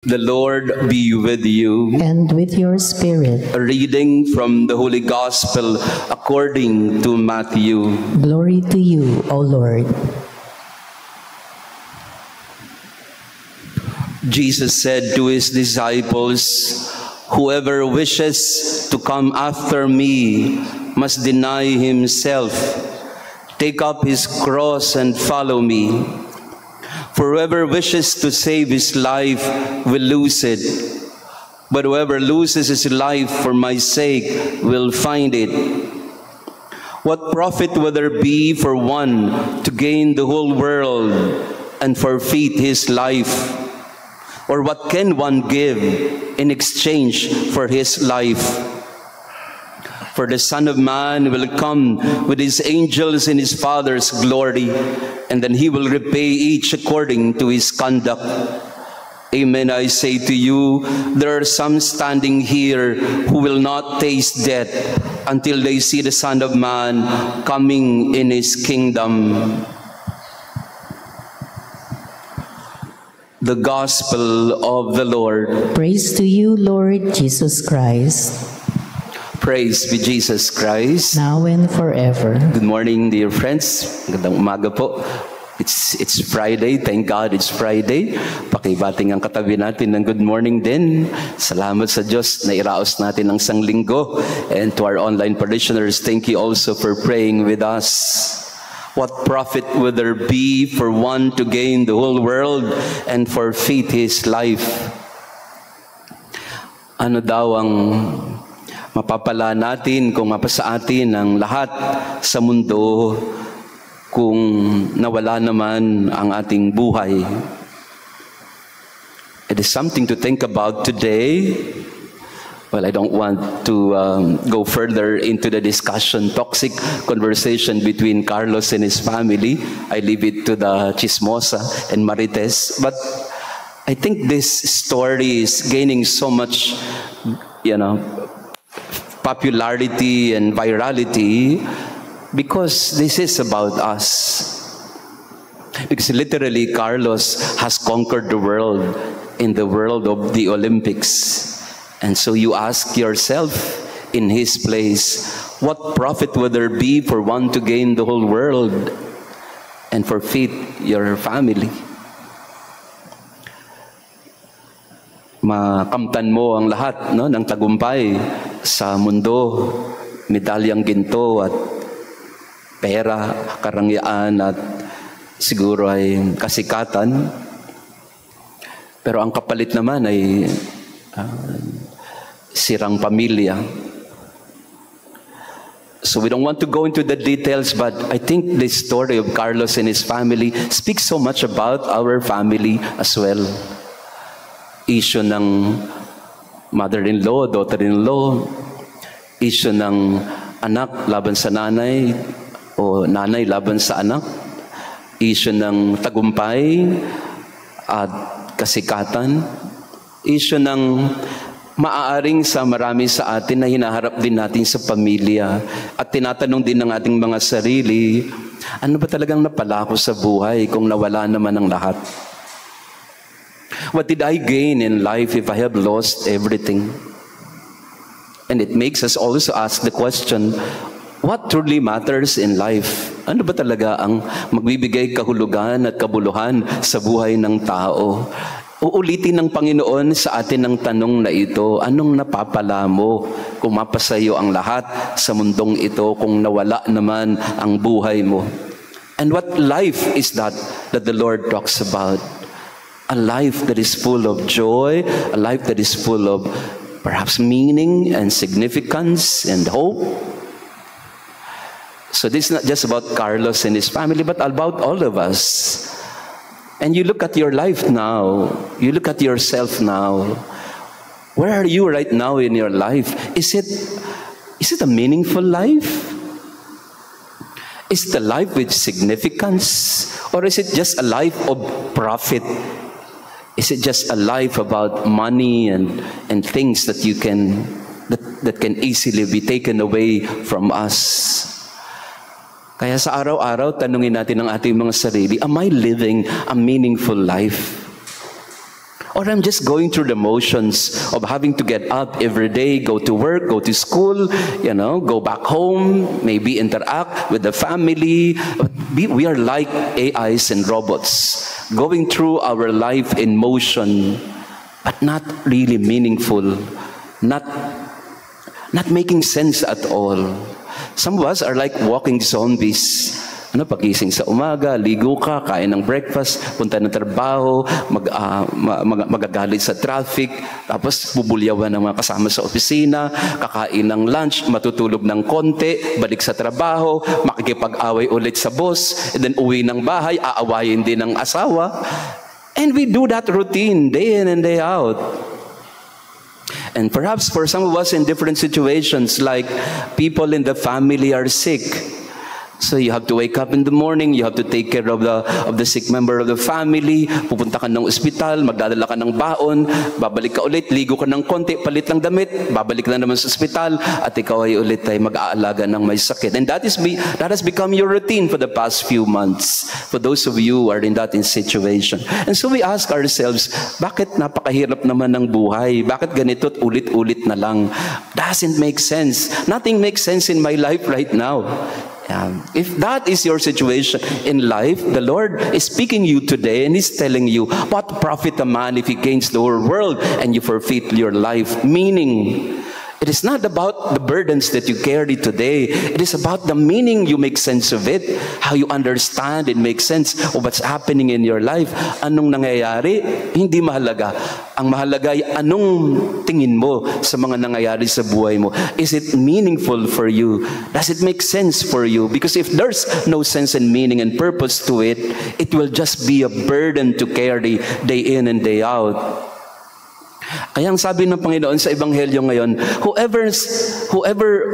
The Lord be with you. And with your spirit. A reading from the Holy Gospel according to Matthew. Glory to you, O Lord. Jesus said to his disciples, "Whoever wishes to come after me must deny himself, take up his cross and follow me. For whoever wishes to save his life will lose it, but whoever loses his life for my sake will find it. What profit will there be for one to gain the whole world and forfeit his life? Or what can one give in exchange for his life? For the Son of Man will come with his angels in his Father's glory, and then he will repay each according to his conduct. Amen, I say to you, there are some standing here who will not taste death until they see the Son of Man coming in his kingdom." The Gospel of the Lord. Praise to you, Lord Jesus Christ. Praise be Jesus Christ. Now and forever. Good morning, dear friends. Magandang umaga po. It's Friday. Thank God it's Friday. Pakibating ang katabi natin ng good morning din. Salamat sa Diyos na iraos natin ang isang linggo. And to our online parishioners, thank you also for praying with us. What profit would there be for one to gain the whole world and forfeit his life? Ano daw ang mapapala natin kung mapasa atin ang lahat sa mundo kung nawala naman ang ating buhay? It is something to think about today. Well, I don't want to go further into the discussion, toxic conversation between Carlos and his family. I leave it to the Chismosa and Marites. But I think this story is gaining so much, popularity and virality because this is about us. Because literally, Carlos has conquered the world in the world of the Olympics. And so you ask yourself, in his place, what profit would there be for one to gain the whole world and forfeit your family? Makamtan mo ang lahat ng tagumpay sa mundo, medalyang ginto at pera, karangyaan at siguro ay kasikatan. Pero ang kapalit naman ay sirang pamilya. So we don't want to go into the details, but I think the story of Carlos and his family speaks so much about our family as well. Issue ng mother-in-law, daughter-in-law, issue ng anak laban sa nanay o nanay laban sa anak, issue ng tagumpay at kasikatan, issue ng maaaring sa marami sa atin na hinaharap din natin sa pamilya at tinatanong din ng ating mga sarili, ano ba talagang napala ko sa buhay kung nawala naman ang lahat? What did I gain in life if I have lost everything? And it makes us also ask the question, what truly matters in life? Ano ba talaga ang magbibigay kahulugan at kabuluhan sa buhay ng tao? Uulitin ng Panginoon sa atin ang tanong na ito, anong napapala mo kung mapasayo ang lahat sa mundong ito kung nawala naman ang buhay mo? And what life is that the Lord talks about? A life that is full of joy, a life that is full of perhaps meaning and significance and hope. So this is not just about Carlos and his family, but about all of us. And you look at your life now, you look at yourself now. Where are you right now in your life? Is it a meaningful life? Is it a life with significance? Or is it just a life of profit? Is it just a life about money and things that you can that can easily be taken away from us? Kaya sa araw-araw, tanungin natin ang ating mga sarili, am I living a meaningful life? Or I'm just going through the motions of having to get up every day, go to work, go to school, go back home, maybe interact with the family. We are like AIs and robots, going through our life in motion, but not really meaningful, not making sense at all. Some of us are like walking zombies. Pagising sa umaga, ligo ka, kain ng breakfast, punta ng trabaho, magagalit sa traffic, tapos bubulyawan ng mga kasama sa opisina, kakain ng lunch, matutulog ng konti, balik sa trabaho, makikipag-away ulit sa boss, and then uwi ng bahay, aawayin din ng asawa. And we do that routine day in and day out. And perhaps for some of us in different situations, like people in the family are sick. So you have to wake up in the morning, you have to take care of the sick member of the family, pupunta ka ng ospital, magdadala ka ng baon, babalik ka ulit, ligo ka ng konti, palit ng damit, babalik na naman sa ospital, at ikaw ay ulit ay mag-aalaga ng may sakit. And that has become your routine for the past few months, for those of you who are in that situation. And so we ask ourselves, bakit napakahirap naman ng buhay? Bakit ganito at ulit-ulit na lang? Doesn't make sense. Nothing makes sense in my life right now. If that is your situation in life, the Lord is speaking to you today and He's telling you, what profit a man if he gains the whole world and you forfeit your life? Meaning, it is not about the burdens that you carry today. It is about the meaning you make sense of it, how you understand and make sense of what's happening in your life. Anong nangyayari? Hindi mahalaga. Ang mahalaga ay anong tingin mo sa mga nangyayari sa buhay mo. Is it meaningful for you? Does it make sense for you? Because if there's no sense and meaning and purpose to it, it will just be a burden to carry day in and day out. Kaya ang sabi ng Panginoon sa Ebanghelyo ngayon, whoever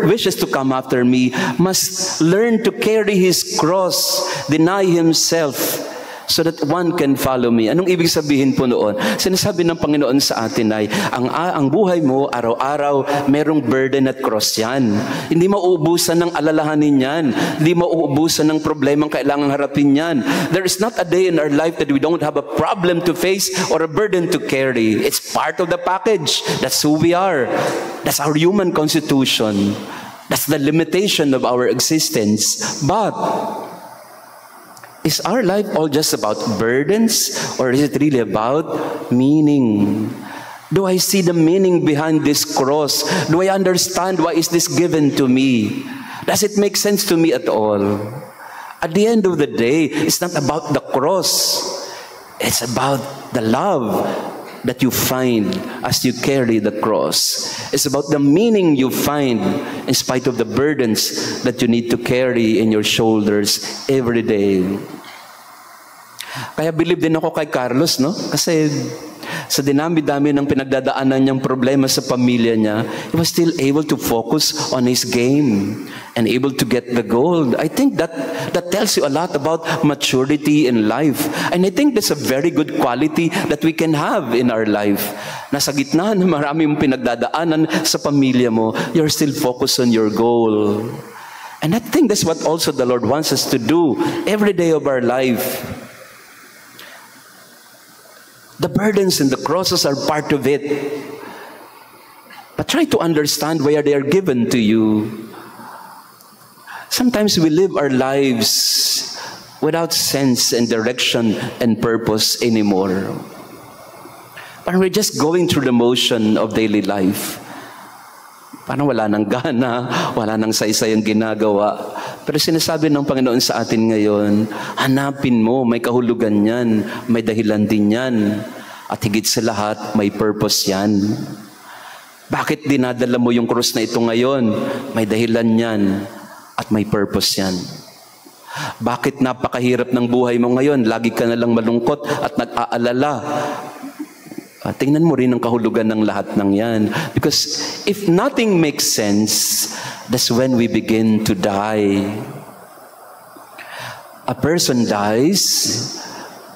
wishes to come after me must learn to carry his cross, deny himself, so that one can follow me. Anong ibig sabihin po noon? Sinasabi ng Panginoon sa atin ay, ang buhay mo, araw-araw, merong burden at cross yan. Hindi mauubusan ng alalahanin yan. Hindi mauubusan ng problemang kailangang harapin yan. There is not a day in our life that we don't have a problem to face or a burden to carry. It's part of the package. That's who we are. That's our human constitution. That's the limitation of our existence. But is our life all just about burdens, or is it really about meaning? Do I see the meaning behind this cross? Do I understand why is this given to me? Does it make sense to me at all? At the end of the day, it's not about the cross. It's about the love that you find as you carry the cross. It's about the meaning you find in spite of the burdens that you need to carry in your shoulders every day. Kaya believe din ako kay Carlos, no? Kasi sa dinami-dami ng pinagdadaanan niyang problema sa pamilya niya, he was still able to focus on his game and able to get the goal. I think that tells you a lot about maturity in life. And I think that's a very good quality that we can have in our life. Nasa gitna ng maraming pinagdadaanan sa pamilya mo, you're still focused on your goal. And I think that's what also the Lord wants us to do every day of our life. The burdens and the crosses are part of it. But try to understand where they are given to you. Sometimes we live our lives without sense and direction and purpose anymore. Parang we're just going through the motion of daily life. Parang wala nang gana, wala nang saysay ang ginagawa. Pero sinasabi ng Panginoon sa atin ngayon, hanapin mo, may kahulugan yan, may dahilan din yan. At higit sa lahat, may purpose yan. Bakit dinadala mo yung krus na ito ngayon? May dahilan yan at may purpose yan. Bakit napakahirap ng buhay mo ngayon? Lagi ka na lang malungkot at nag-aalala. Tingnan mo rin ang kahulugan ng lahat ng yan. Because if nothing makes sense, that's when we begin to die. A person dies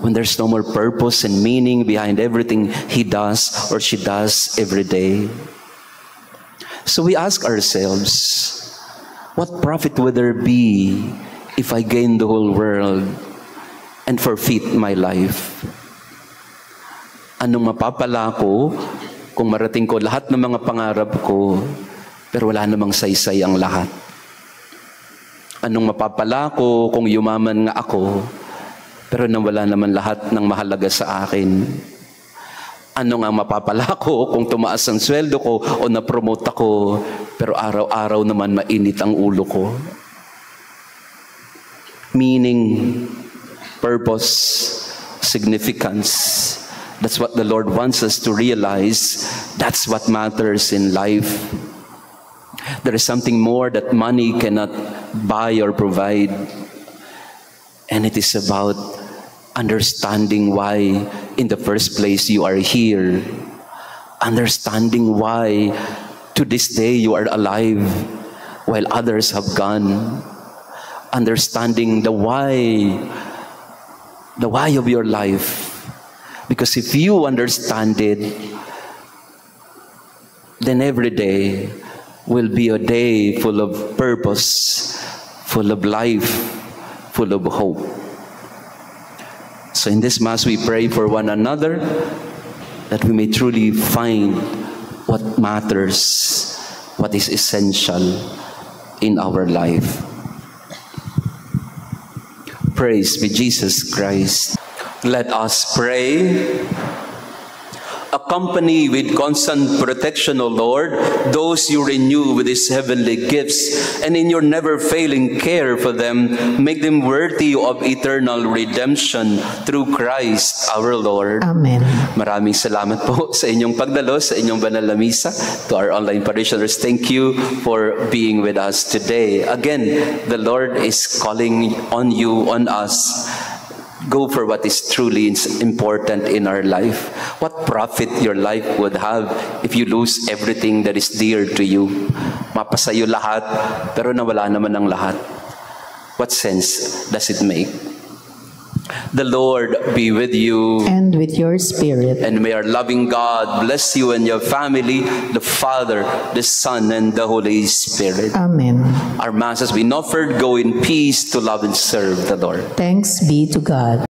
when there's no more purpose and meaning behind everything he does or she does every day. So we ask ourselves, what profit would there be if I gain the whole world and forfeit my life? Anong mapapala ko kung marating ko lahat ng mga pangarap ko, pero wala namang saysay ang lahat? Anong mapapala ko kung yumaman nga ako, pero nawala naman lahat ng mahalaga sa akin? Ano nga mapapala ko kung tumaas ang sweldo ko o na-promote ako, pero araw-araw naman mainit ang ulo ko? Meaning, purpose, significance. That's what the Lord wants us to realize. That's what matters in life. There is something more that money cannot buy or provide. And it is about understanding why in the first place you are here. Understanding why to this day you are alive while others have gone. Understanding the why of your life. Because if you understand it, then every day will be a day full of purpose, full of life, full of hope. So in this Mass, we pray for one another that we may truly find what matters, what is essential in our life. Praise be Jesus Christ. Let us pray. Accompany with constant protection, O Lord, those you renew with these heavenly gifts, and in your never-failing care for them, make them worthy of eternal redemption through Christ our Lord. Amen. Maraming salamat po sa inyong pagdalo, sa inyong banal na misa. To our online parishioners, thank you for being with us today. Again, the Lord is calling on you, on us. Go for what is truly important in our life. What profit your life would have if you lose everything that is dear to you? Mapasayo lahat, pero nawala naman ang lahat. What sense does it make? The Lord be with you. And with your spirit. And may our loving God bless you and your family, the Father, the Son, and the Holy Spirit. Amen. Our Mass has been offered. Go in peace to love and serve the Lord. Thanks be to God.